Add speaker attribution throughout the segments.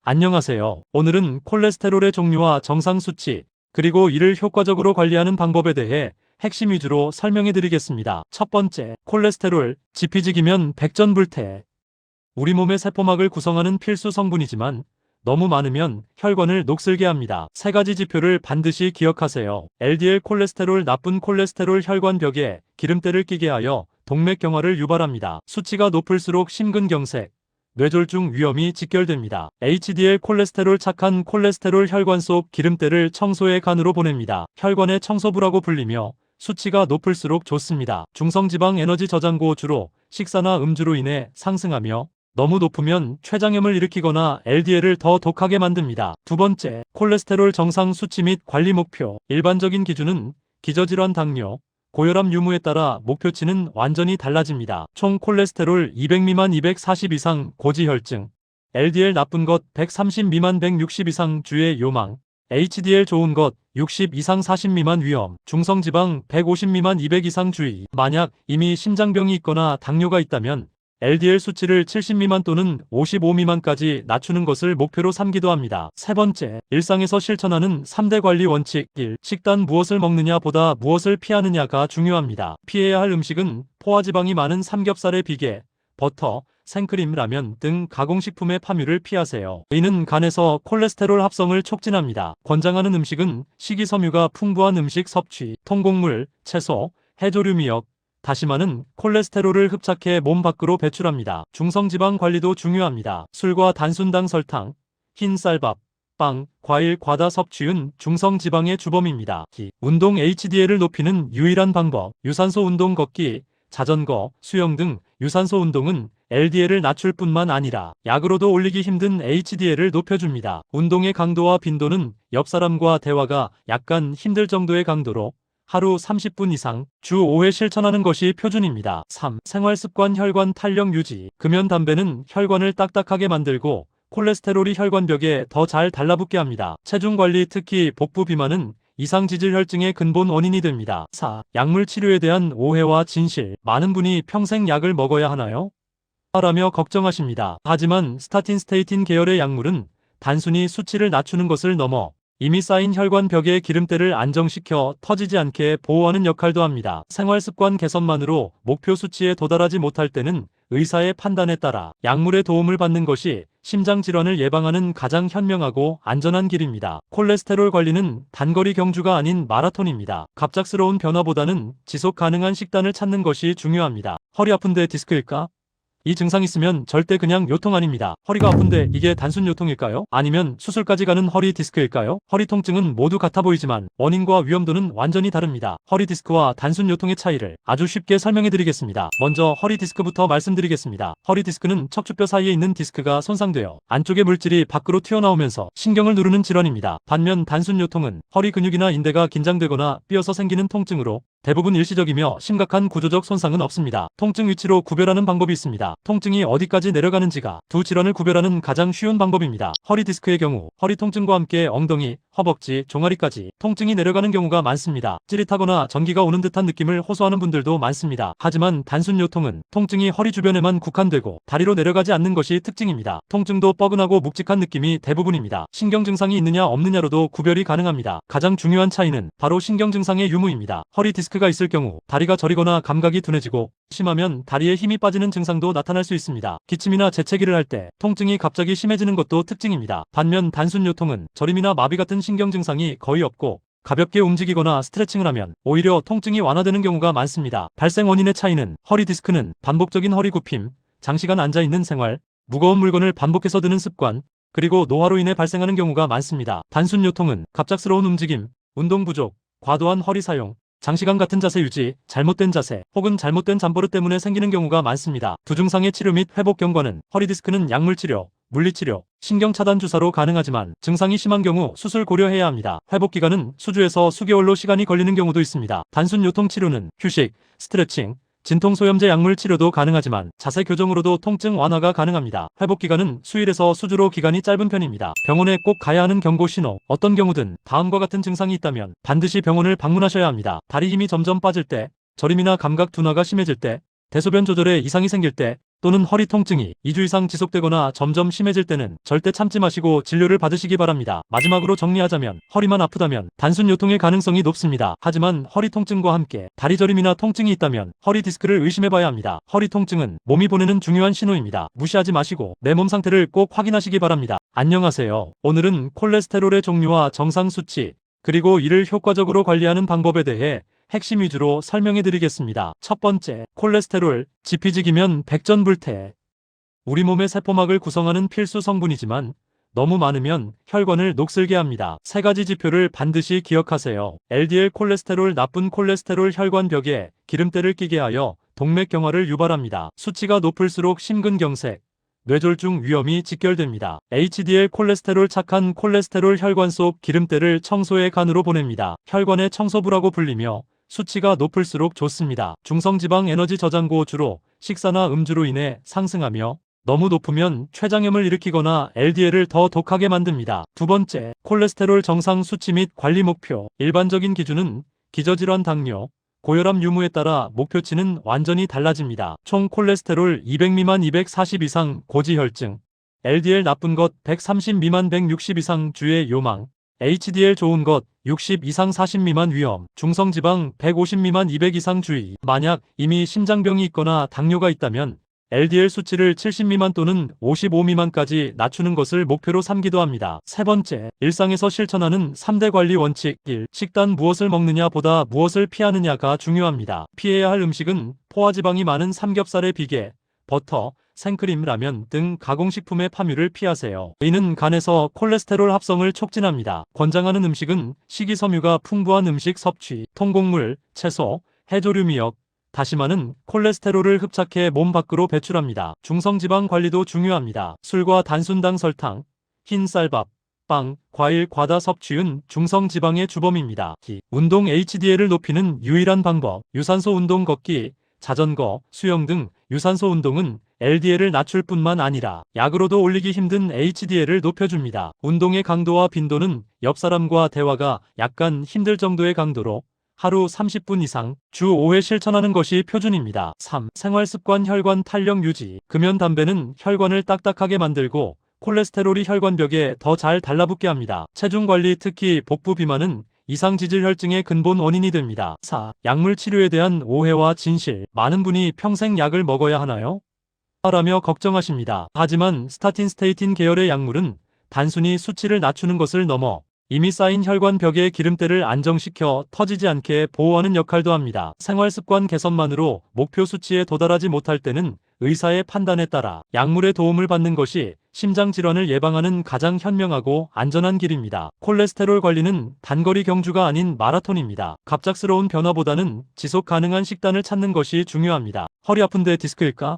Speaker 1: 안녕하세요. 오늘은 콜레스테롤의 종류와 정상 수치, 그리고 이를 효과적으로 관리하는 방법에 대해 핵심 위주로 설명해 드리겠습니다. 첫 번째, 콜레스테롤, 지피지기면 백전불태. 우리 몸의 세포막을 구성하는 필수 성분이지만 너무 많으면 혈관을 녹슬게 합니다. 세 가지 지표를 반드시 기억하세요. LDL 콜레스테롤, 나쁜 콜레스테롤 혈관벽에 기름때를 끼게 하여 동맥경화를 유발합니다. 수치가 높을수록 심근경색, 뇌졸중 위험이 직결됩니다. HDL 콜레스테롤, 착한 콜레스테롤 혈관 속 기름때를 청소해 간으로 보냅니다. 혈관의 청소부라고 불리며 수치가 높을수록 좋습니다. 중성지방 에너지 저장고, 주로 식사나 음주로 인해 상승하며 너무 높으면 췌장염을 일으키거나 LDL을 더 독하게 만듭니다. 두 번째, 콜레스테롤 정상 수치 및 관리 목표. 일반적인 기준은 기저질환, 당뇨, 고혈압 유무에 따라 목표치는 완전히 달라집니다. 총 콜레스테롤 200 미만 240 이상 고지혈증, LDL 나쁜 것 130 미만 160 이상 주의 요망, HDL 좋은 것 60 이상 40 미만 위험, 중성지방 150 미만 200 이상 주의. 만약 이미 심장병이 있거나 당뇨가 있다면 LDL 수치를 70 미만 또는 55 미만까지 낮추는 것을 목표로 삼기도 합니다. 세 번째, 일상에서 실천하는 3대 관리 원칙. 1. 식단, 무엇을 먹느냐 보다 무엇을 피하느냐가 중요합니다. 피해야 할 음식은 포화지방이 많은 삼겹살의 비계, 버터, 생크림, 라면 등 가공식품의 함유를 피하세요. 이는 간에서 콜레스테롤 합성을 촉진합니다. 권장하는 음식은 식이섬유가 풍부한 음식 섭취, 통곡물, 채소, 해조류, 미역, 다시마는 콜레스테롤을 흡착해 몸 밖으로 배출합니다. 중성지방 관리도 중요합니다. 술과 단순당, 설탕, 흰쌀밥, 빵, 과일, 과다 섭취은 중성지방의 주범입니다. 운동, HDL을 높이는 유일한 방법. 유산소 운동, 걷기, 자전거, 수영 등 유산소 운동은 LDL을 낮출 뿐만 아니라 약으로도 올리기 힘든 HDL을 높여줍니다. 운동의 강도와 빈도는 옆 사람과 대화가 약간 힘들 정도의 강도로 하루 30분 이상 주 5회 실천하는 것이 표준입니다. 3. 생활습관, 혈관 탄력 유지. 금연, 담배는 혈관을 딱딱하게 만들고 콜레스테롤이 혈관벽에 더 잘 달라붙게 합니다. 체중 관리, 특히 복부 비만은 이상지질혈증의 근본 원인이 됩니다. 4. 약물 치료에 대한 오해와 진실. 많은 분이 평생 약을 먹어야 하나요? 라며 걱정하십니다. 하지만 스타틴, 스테이틴 계열의 약물은 단순히 수치를 낮추는 것을 넘어 이미 쌓인 혈관벽의 기름때를 안정시켜 터지지 않게 보호하는 역할도 합니다. 생활습관 개선만으로 목표 수치에 도달하지 못할 때는 의사의 판단에 따라 약물의 도움을 받는 것이 심장질환을 예방하는 가장 현명하고 안전한 길입니다. 콜레스테롤 관리는 단거리 경주가 아닌 마라톤입니다. 갑작스러운 변화보다는 지속 가능한 식단을 찾는 것이 중요합니다. 허리 아픈데 디스크일까? 이 증상 있으면 절대 그냥 요통 아닙니다. 허리가 아픈데 이게 단순 요통일까요? 아니면 수술까지 가는 허리 디스크일까요? 허리 통증은 모두 같아 보이지만 원인과 위험도는 완전히 다릅니다. 허리 디스크와 단순 요통의 차이를 아주 쉽게 설명해 드리겠습니다. 먼저 허리 디스크부터 말씀드리겠습니다. 허리 디스크는 척추뼈 사이에 있는 디스크가 손상되어 안쪽의 물질이 밖으로 튀어나오면서 신경을 누르는 질환입니다. 반면 단순 요통은 허리 근육이나 인대가 긴장되거나 삐어서 생기는 통증으로 대부분 일시적이며 심각한 구조적 손상은 없습니다. 통증 위치로 구별하는 방법이 있습니다. 통증이 어디까지 내려가는지가 두 질환을 구별하는 가장 쉬운 방법입니다. 허리 디스크의 경우 허리 통증과 함께 엉덩이, 허벅지, 종아리까지 통증이 내려가는 경우가 많습니다. 찌릿하거나 전기가 오는 듯한 느낌을 호소하는 분들도 많습니다. 하지만 단순 요통은 통증이 허리 주변에만 국한되고 다리로 내려가지 않는 것이 특징입니다. 통증도 뻐근하고 묵직한 느낌이 대부분입니다. 신경 증상이 있느냐 없느냐로도 구별이 가능합니다. 가장 중요한 차이는 바로 신경 증상의 유무입니다. 허리 디스크가 있을 경우 다리가 저리거나 감각이 둔해지고 심하면 다리에 힘이 빠지는 증상도 나타날 수 있습니다. 기침이나 재채기를 할 때 통증이 갑자기 심해지는 것도 특징입니다. 반면 단순 요통은 저림이나 마비 같은 신경 증상이 거의 없고 가볍게 움직이거나 스트레칭을 하면 오히려 통증이 완화되는 경우가 많습니다. 발생 원인의 차이는 허리 디스크는 반복적인 허리 굽힘, 장시간 앉아있는 생활, 무거운 물건을 반복해서 드는 습관, 그리고 노화로 인해 발생하는 경우가 많습니다. 단순 요통은 갑작스러운 움직임, 운동 부족, 과도한 허리 사용, 장시간 같은 자세 유지, 잘못된 자세, 혹은 잘못된 잠버릇 때문에 생기는 경우가 많습니다. 두 증상의 치료 및 회복 경과는 허리 디스크는 약물치료, 물리치료, 신경차단 주사로 가능하지만 증상이 심한 경우 수술 고려해야 합니다. 회복기간은 수주에서 수개월로 시간이 걸리는 경우도 있습니다. 단순 요통 치료는 휴식, 스트레칭, 진통소염제 약물 치료도 가능하지만 자세 교정으로도 통증 완화가 가능합니다. 회복기간은 수일에서 수주로 기간이 짧은 편입니다. 병원에 꼭 가야 하는 경고 신호. 어떤 경우든 다음과 같은 증상이 있다면 반드시 병원을 방문하셔야 합니다. 다리 힘이 점점 빠질 때, 저림이나 감각 둔화가 심해질 때, 대소변 조절에 이상이 생길 때, 또는 허리 통증이 2주 이상 지속되거나 점점 심해질 때는 절대 참지 마시고 진료를 받으시기 바랍니다. 마지막으로 정리하자면 허리만 아프다면 단순 요통일 가능성이 높습니다. 하지만 허리 통증과 함께 다리 저림이나 통증이 있다면 허리 디스크를 의심해봐야 합니다. 허리 통증은 몸이 보내는 중요한 신호입니다. 무시하지 마시고 내 몸 상태를 꼭 확인하시기 바랍니다. 안녕하세요. 오늘은 콜레스테롤의 종류와 정상 수치, 그리고 이를 효과적으로 관리하는 방법에 대해 핵심 위주로 설명해 드리겠습니다. 첫 번째, 콜레스테롤, 지피지기면 백전불태. 우리 몸의 세포막을 구성하는 필수 성분이지만 너무 많으면 혈관을 녹슬게 합니다. 세 가지 지표를 반드시 기억하세요. LDL 콜레스테롤, 나쁜 콜레스테롤 혈관벽에 기름때를 끼게 하여 동맥경화를 유발합니다. 수치가 높을수록 심근경색, 뇌졸중 위험이 직결됩니다. HDL 콜레스테롤, 착한 콜레스테롤 혈관 속 기름때를 청소해 간으로 보냅니다. 혈관의 청소부라고 불리며 수치가 높을수록 좋습니다. 중성지방 에너지 저장고, 주로 식사나 음주로 인해 상승하며 너무 높으면 췌장염을 일으키거나 LDL을 더 독하게 만듭니다. 두 번째, 콜레스테롤 정상 수치 및 관리 목표. 일반적인 기준은 기저질환, 당뇨, 고혈압 유무에 따라 목표치는 완전히 달라집니다. 총 콜레스테롤 200 미만 240 이상 고지혈증, LDL 나쁜 것 130 미만 160 이상 주의 요망, HDL 좋은 것 60 이상 40 미만 위험, 중성지방 150 미만 200 이상 주의. 만약 이미 심장병이 있거나 당뇨가 있다면 LDL 수치를 70 미만 또는 55 미만까지 낮추는 것을 목표로 삼기도 합니다. 세 번째, 일상에서 실천하는 3대 관리 원칙. 1. 식단, 무엇을 먹느냐 보다 무엇을 피하느냐가 중요합니다. 피해야 할 음식은 포화지방이 많은 삼겹살의 비계, 버터, 생크림, 라면 등 가공식품의 함유를 피하세요. 이는 간에서 콜레스테롤 합성을 촉진합니다. 권장하는 음식은 식이섬유가 풍부한 음식 섭취, 통곡물, 채소, 해조류, 미역, 다시마는 콜레스테롤을 흡착해 몸 밖으로 배출합니다. 중성지방 관리도 중요합니다. 술과 단순당, 설탕, 흰쌀밥, 빵, 과일, 과다 섭취은 중성지방의 주범입니다. 운동, HDL을 높이는 유일한 방법. 유산소 운동, 걷기, 자전거, 수영 등 유산소 운동은 LDL을 낮출 뿐만 아니라 약으로도 올리기 힘든 HDL을 높여줍니다. 운동의 강도와 빈도는 옆 사람과 대화가 약간 힘들 정도의 강도로 하루 30분 이상 주 5회 실천하는 것이 표준입니다. 3. 생활습관, 혈관 탄력 유지. 금연, 담배는 혈관을 딱딱하게 만들고 콜레스테롤이 혈관벽에 더 잘 달라붙게 합니다. 체중 관리, 특히 복부 비만은 이상지질혈증의 근본 원인이 됩니다. 4. 약물 치료에 대한 오해와 진실. 많은 분이 평생 약을 먹어야 하나요? 라며 걱정하십니다. 하지만 스타틴, 스테이틴 계열의 약물은 단순히 수치를 낮추는 것을 넘어 이미 쌓인 혈관벽의 기름때를 안정시켜 터지지 않게 보호하는 역할도 합니다. 생활습관 개선만으로 목표 수치에 도달하지 못할 때는 의사의 판단에 따라 약물의 도움을 받는 것이 심장질환을 예방하는 가장 현명하고 안전한 길입니다. 콜레스테롤 관리는 단거리 경주가 아닌 마라톤입니다. 갑작스러운 변화보다는 지속 가능한 식단을 찾는 것이 중요합니다. 허리 아픈데 디스크일까?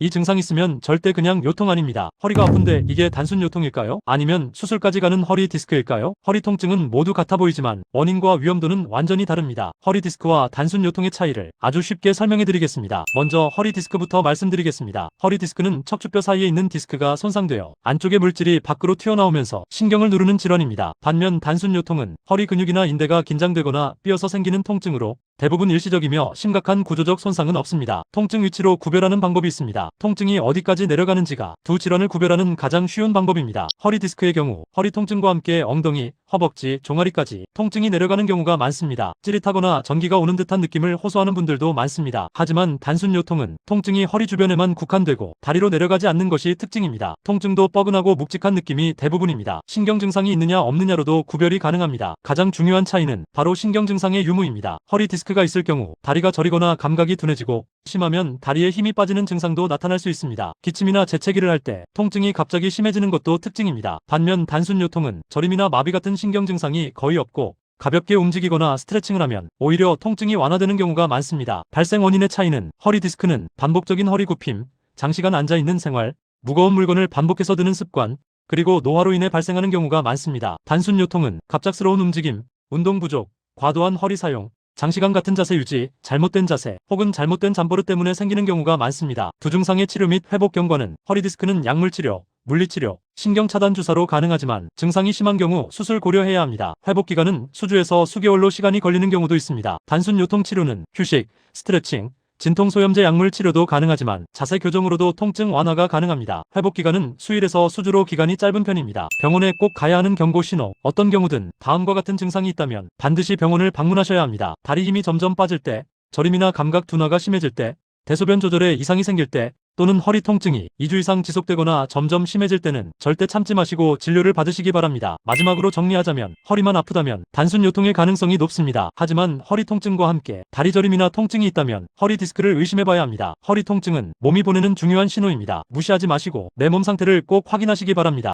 Speaker 1: 이 증상 있으면 절대 그냥 요통 아닙니다. 허리가 아픈데 이게 단순 요통일까요? 아니면 수술까지 가는 허리 디스크일까요? 허리 통증은 모두 같아 보이지만 원인과 위험도는 완전히 다릅니다. 허리 디스크와 단순 요통의 차이를 아주 쉽게 설명해 드리겠습니다. 먼저 허리 디스크부터 말씀드리겠습니다. 허리 디스크는 척추뼈 사이에 있는 디스크가 손상되어 안쪽의 물질이 밖으로 튀어나오면서 신경을 누르는 질환입니다. 반면 단순 요통은 허리 근육이나 인대가 긴장되거나 삐어서 생기는 통증으로 대부분 일시적이며 심각한 구조적 손상은 없습니다. 통증 위치로 구별하는 방법이 있습니다. 통증이 어디까지 내려가는지가 두 질환을 구별하는 가장 쉬운 방법입니다. 허리 디스크의 경우 허리 통증과 함께 엉덩이, 허벅지, 종아리까지 통증이 내려가는 경우가 많습니다. 찌릿하거나 전기가 오는 듯한 느낌을 호소하는 분들도 많습니다. 하지만 단순 요통은 통증이 허리 주변에만 국한되고 다리로 내려가지 않는 것이 특징입니다. 통증도 뻐근하고 묵직한 느낌이 대부분입니다. 신경 증상이 있느냐 없느냐로도 구별이 가능합니다. 가장 중요한 차이는 바로 신경 증상의 유무입니다. 허리 디스크가 있을 경우 다리가 저리거나 감각이 둔해지고 심하면 다리에 힘이 빠지는 증상도 나타날 수 있습니다. 기침이나 재채기를 할 때 통증이 갑자기 심해지는 것도 특징입니다. 반면 단순 요통은 저림이나 마비 같은 신경 증상이 거의 없고 가볍게 움직이거나 스트레칭을 하면 오히려 통증이 완화되는 경우가 많습니다. 발생 원인의 차이는 허리 디스크는 반복적인 허리 굽힘, 장시간 앉아있는 생활, 무거운 물건을 반복해서 드는 습관, 그리고 노화로 인해 발생하는 경우가 많습니다. 단순 요통은 갑작스러운 움직임, 운동 부족, 과도한 허리 사용, 장시간 같은 자세 유지, 잘못된 자세, 혹은 잘못된 잠버릇 때문에 생기는 경우가 많습니다. 두 증상의 치료 및 회복 경과는 허리 디스크는 약물치료, 물리치료, 신경차단 주사로 가능하지만 증상이 심한 경우 수술 고려해야 합니다. 회복기간은 수주에서 수개월로 시간이 걸리는 경우도 있습니다. 단순 요통 치료는 휴식, 스트레칭, 진통소염제 약물 치료도 가능하지만 자세 교정으로도 통증 완화가 가능합니다. 회복기간은 수일에서 수주로 기간이 짧은 편입니다. 병원에 꼭 가야 하는 경고 신호. 어떤 경우든 다음과 같은 증상이 있다면 반드시 병원을 방문하셔야 합니다. 다리 힘이 점점 빠질 때, 저림이나 감각 둔화가 심해질 때, 대소변 조절에 이상이 생길 때, 또는 허리 통증이 2주 이상 지속되거나 점점 심해질 때는 절대 참지 마시고 진료를 받으시기 바랍니다. 마지막으로 정리하자면 허리만 아프다면 단순 요통일 가능성이 높습니다. 하지만 허리 통증과 함께 다리 저림이나 통증이 있다면 허리 디스크를 의심해봐야 합니다. 허리 통증은 몸이 보내는 중요한 신호입니다. 무시하지 마시고 내 몸 상태를 꼭 확인하시기 바랍니다.